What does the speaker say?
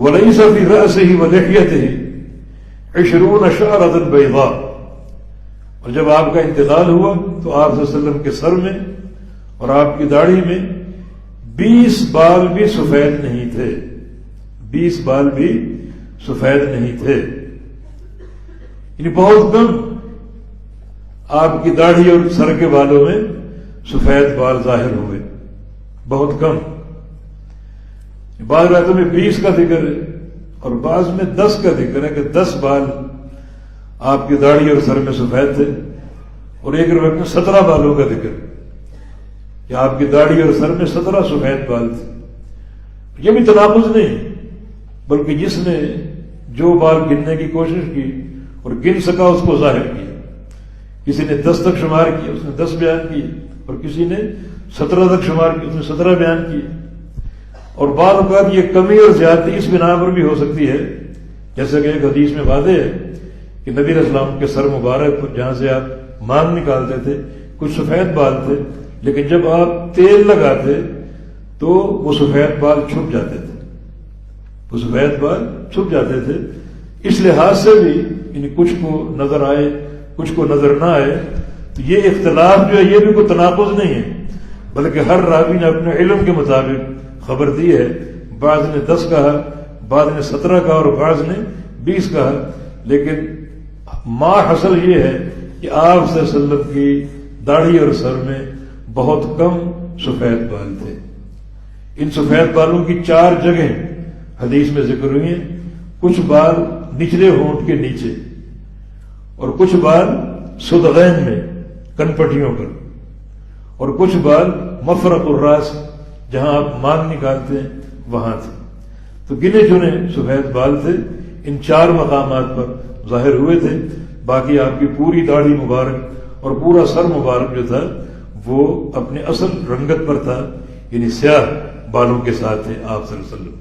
وَلَيْسَ فِي رَأْسِهِ وَلِحْيَتِهِ 20 شَعْرَةً بَيْضَاء، اور جب آپ کا انتقال ہوا تو آپ صلی اللہ علیہ وسلم کے سر میں اور آپ کی داڑھی میں 20 بال بھی سفید نہیں تھے، 20 بال بھی سفید نہیں تھے، یعنی بہت کم آپ کی داڑھی اور سر کے بالوں میں سفید بال ظاہر ہوئے، بہت کم۔ بعض روایتوں میں 20 کا ذکر ہے اور بعض میں 10 کا ذکر ہے کہ 10 بال آپ کی داڑھی اور سر میں سفید تھے، اور ایک روایت میں 17 بالوں کا ذکر ہے کہ آپ کی داڑھی اور سر میں 17 سفید بال تھے۔ یہ بھی تناقض نہیں، بلکہ جس نے جو بال گننے کی کوشش کی اور گن سکا اس کو ظاہر کیا، کسی نے 10 تک شمار کیا اس نے 10 بیان کیے، اور کسی نے 17 تک شمار کیا اس نے 17 بیان کیے۔ اور بعض اوقات یہ کمی اور زیادتی اس بنا پر بھی ہو سکتی ہے، جیسا کہ ایک حدیث میں واضح ہے کہ نبی علیہ السلام کے سر مبارک پر جہاں سے آپ مانگ نکالتے تھے کچھ سفید بال تھے، لیکن جب آپ تیل لگاتے تو وہ سفید بال چھپ جاتے تھے، وہ سفید بال چھپ جاتے تھے۔ اس لحاظ سے بھی یعنی کچھ کو نظر آئے کچھ کو نظر نہ آئے، تو یہ اختلاف جو ہے یہ بھی کوئی تناقض نہیں ہے، بلکہ ہر راوی نے اپنے علم کے مطابق خبر دی ہے، بعض نے 10 کہا، بعض نے 17 کہا اور بعض نے 20 کہا، لیکن ما حاصل یہ ہے کہ آپ صلی اللہ علیہ وسلم کی داڑھی اور سر میں بہت کم سفید بال تھے۔ ان سفید بالوں کی 4 جگہیں حدیث میں ذکر ہوئی ہیں، کچھ بال نچلے ہونٹ کے نیچے اور کچھ بال صدغین میں کن پٹیوں پر، اور کچھ بال مفرق الراس جہاں آپ مانگ نکالتے ہیں وہاں تھے۔ تو گنے چنے سفید بال تھے، ان 4 مقامات پر ظاہر ہوئے تھے، باقی آپ کی پوری داڑھی مبارک اور پورا سر مبارک جو تھا وہ اپنے اصل رنگت پر تھا، یعنی سیاہ بالوں کے ساتھ تھے آپ صلی اللہ علیہ وسلم۔